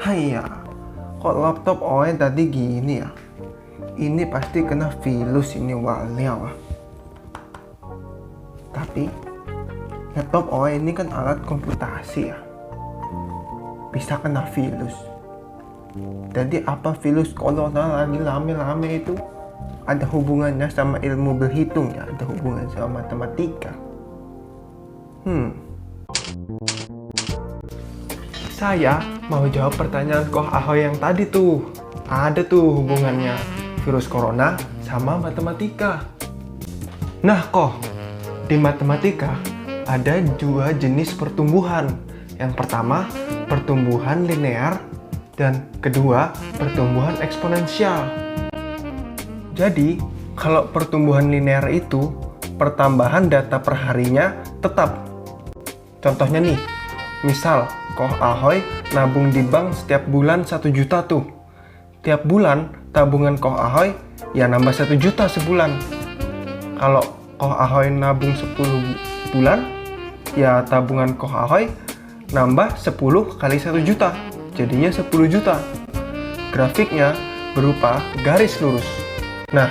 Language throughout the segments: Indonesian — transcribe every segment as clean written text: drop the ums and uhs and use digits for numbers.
Haiya, kok laptop OE tadi gini ya? Ini pasti kena virus ini waliau. Tapi laptop OE ini kan alat komputasi ya, bisa kena virus. Jadi apa virus corona lagi rame-rame itu ada hubungannya sama ilmu berhitung ya, ada hubungan sama matematika. Saya mau jawab pertanyaan Koh Ahoy yang tadi tuh. Ada tuh hubungannya virus corona sama matematika. Nah Koh, di matematika ada dua jenis pertumbuhan. Yang pertama, pertumbuhan linear, dan kedua, pertumbuhan eksponensial. Jadi, kalau pertumbuhan linear itu, pertambahan data per harinya tetap. Contohnya nih, misal Koh Ahoy nabung di bank setiap bulan 1 juta tuh. Tiap bulan tabungan Koh Ahoy ya nambah 1 juta sebulan. Kalau Koh Ahoy nabung 10 bulan, ya tabungan Koh Ahoy nambah 10 kali 1 juta, jadinya 10 juta. Grafiknya berupa garis lurus. Nah,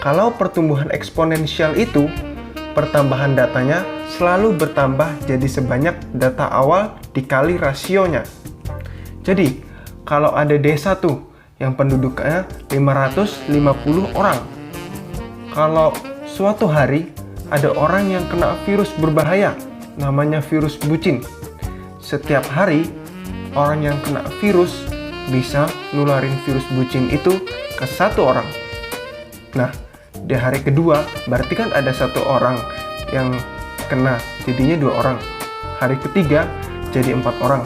kalau pertumbuhan eksponensial itu, pertambahan datanya selalu bertambah jadi sebanyak data awal dikali rasionya. Jadi, kalau ada desa tuh yang penduduknya 550 orang. Kalau suatu hari ada orang yang kena virus berbahaya, namanya virus bucin. Setiap hari, orang yang kena virus bisa nularin virus bucin itu ke satu orang. Nah, di hari kedua, berarti kan ada satu orang yang kena, jadinya 2 orang. Hari ketiga, jadi 4 orang.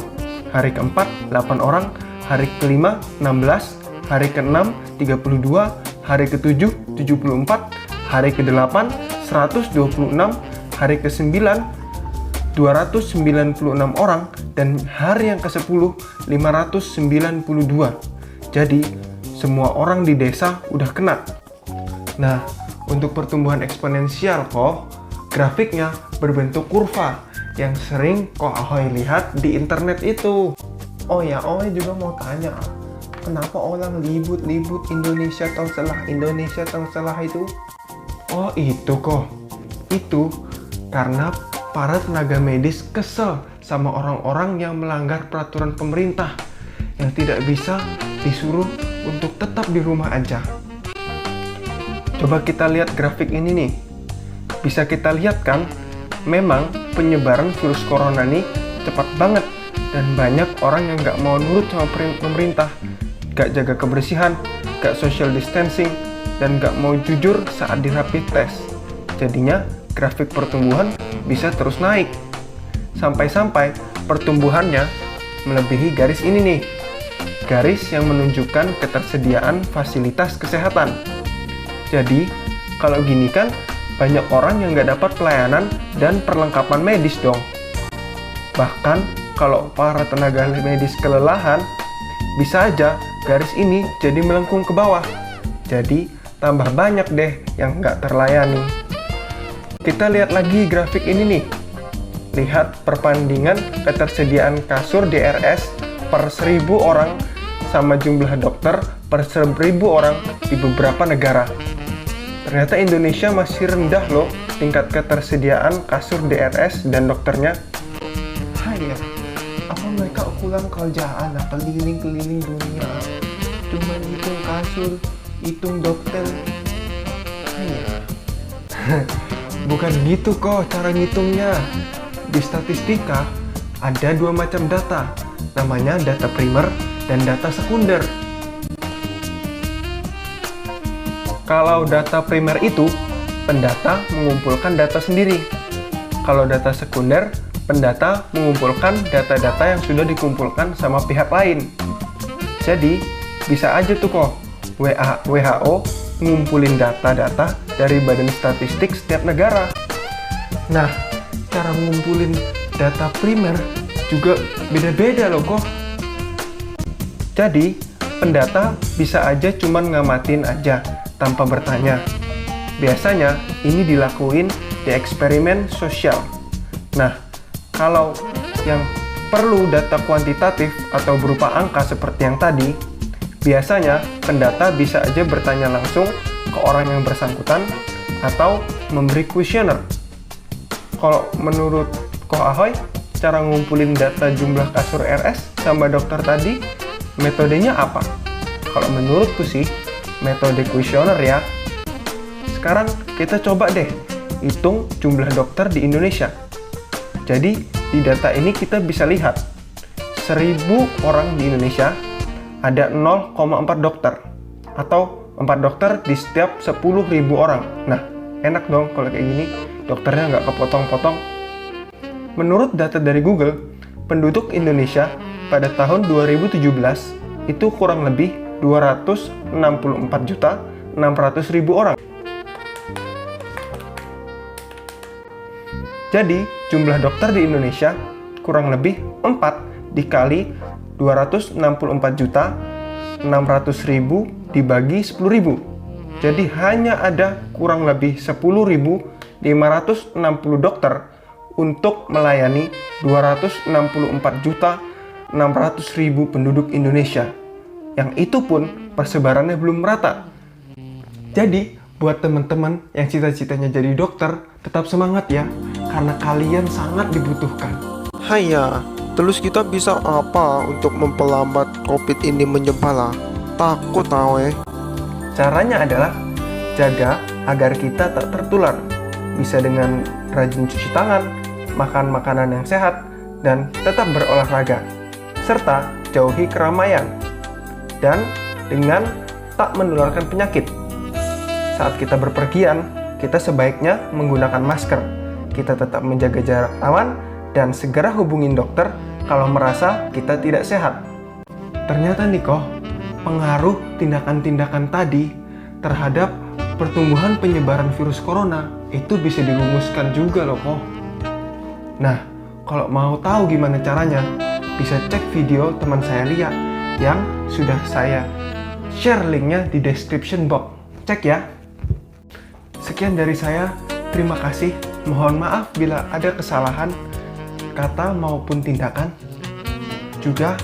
Hari keempat, 8 orang. Hari kelima, 16. Hari keenam, 32. Hari ketujuh, 74. Hari ke-8, 126. Hari ke-9, 296 orang. Dan hari yang ke-10, 592. Jadi, semua orang di desa udah kena. Nah, untuk pertumbuhan eksponensial Koh, grafiknya berbentuk kurva yang sering Koh Ahoy lihat di internet itu. Oh ya, Ahoy juga mau tanya, kenapa orang libut-libut Indonesia tercelah itu? Oh itu Koh, itu karena para tenaga medis kesel sama orang-orang yang melanggar peraturan pemerintah yang tidak bisa disuruh untuk tetap di rumah aja. Coba kita lihat grafik ini nih. Bisa kita lihat kan, memang penyebaran virus corona nih cepat banget. Dan banyak orang yang nggak mau nurut sama pemerintah, nggak jaga kebersihan, nggak social distancing, dan nggak mau jujur saat di rapid test. Jadinya grafik pertumbuhan bisa terus naik. Sampai-sampai pertumbuhannya melebihi garis ini nih. Garis yang menunjukkan ketersediaan fasilitas kesehatan. Jadi, kalau gini kan, banyak orang yang nggak dapat pelayanan dan perlengkapan medis dong. Bahkan, kalau para tenaga medis kelelahan, bisa aja garis ini jadi melengkung ke bawah. Jadi, tambah banyak deh yang nggak terlayani. Kita lihat lagi grafik ini nih. Lihat perbandingan ketersediaan kasur DRS per 1000 orang sama jumlah dokter per 1000 orang di beberapa negara. Ternyata Indonesia masih rendah loh tingkat ketersediaan kasur DRS dan dokternya. Haiya, apa mereka pulang kerjaan keliling-keliling dunia cuma hitung kasur, hitung dokter? Haiya. Bukan gitu kok cara ngitungnya. Di statistika ada 2 macam data, namanya data primer dan data sekunder. Kalau data primer itu, pendata mengumpulkan data sendiri. Kalau data sekunder, pendata mengumpulkan data-data yang sudah dikumpulkan sama pihak lain. Jadi, bisa aja tuh kok WHO ngumpulin data-data dari badan statistik setiap negara. Nah, cara ngumpulin data primer juga beda-beda loh kok. Jadi, pendata bisa aja cuman ngamatin aja tanpa bertanya. Biasanya ini dilakuin di eksperimen sosial. Nah, kalau yang perlu data kuantitatif atau berupa angka seperti yang tadi, biasanya pendata bisa aja bertanya langsung ke orang yang bersangkutan atau memberi kuesioner. Kalau menurut Ko Ahoy, cara ngumpulin data jumlah kasur RS sama dokter tadi, metodenya apa? Kalau menurutku sih, metode kuesioner ya. Sekarang kita coba deh hitung jumlah dokter di Indonesia. Jadi di data ini kita bisa lihat 1000 orang di Indonesia ada 0,4 dokter atau 4 dokter di setiap 10.000 orang. Nah, enak dong kalau kayak gini, dokternya nggak kepotong-potong. Menurut data dari Google, penduduk Indonesia pada tahun 2017 itu kurang lebih 264.600.000 orang. Jadi, jumlah dokter di Indonesia kurang lebih 4 dikali 264.600.000 dibagi 10.000. Jadi hanya ada kurang lebih 10.560 dokter untuk melayani 264.600.000 penduduk Indonesia. Yang itu pun persebarannya belum merata. Jadi, buat teman-teman yang cita-citanya jadi dokter, tetap semangat ya, karena kalian sangat dibutuhkan. Haya, terus kita bisa apa untuk memperlambat COVID ini menyebar lah? Takut tahu. Caranya adalah jaga agar kita tak tertular. Bisa dengan rajin cuci tangan, makan makanan yang sehat, dan tetap berolahraga. Serta jauhi keramaian. Dan dengan tak menularkan penyakit. Saat kita berpergian, kita sebaiknya menggunakan masker. Kita tetap menjaga jarak aman dan segera hubungin dokter kalau merasa kita tidak sehat. Ternyata nih Koh, pengaruh tindakan-tindakan tadi terhadap pertumbuhan penyebaran virus corona itu bisa dirumuskan juga loh Koh. Nah, kalau mau tahu gimana caranya, bisa cek video teman saya Lia yang sudah saya share linknya di description box. Cek ya. Sekian dari saya, terima kasih. Mohon maaf bila ada kesalahan kata maupun tindakan. Juga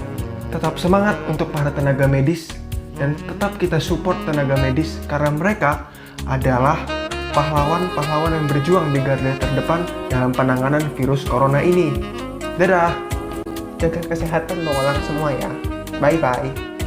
tetap semangat untuk para tenaga medis dan tetap kita support tenaga medis karena mereka adalah pahlawan-pahlawan yang berjuang di garda terdepan dalam penanganan virus corona ini. Dadah. Jaga kesehatan dong orang semua ya. Bye-bye.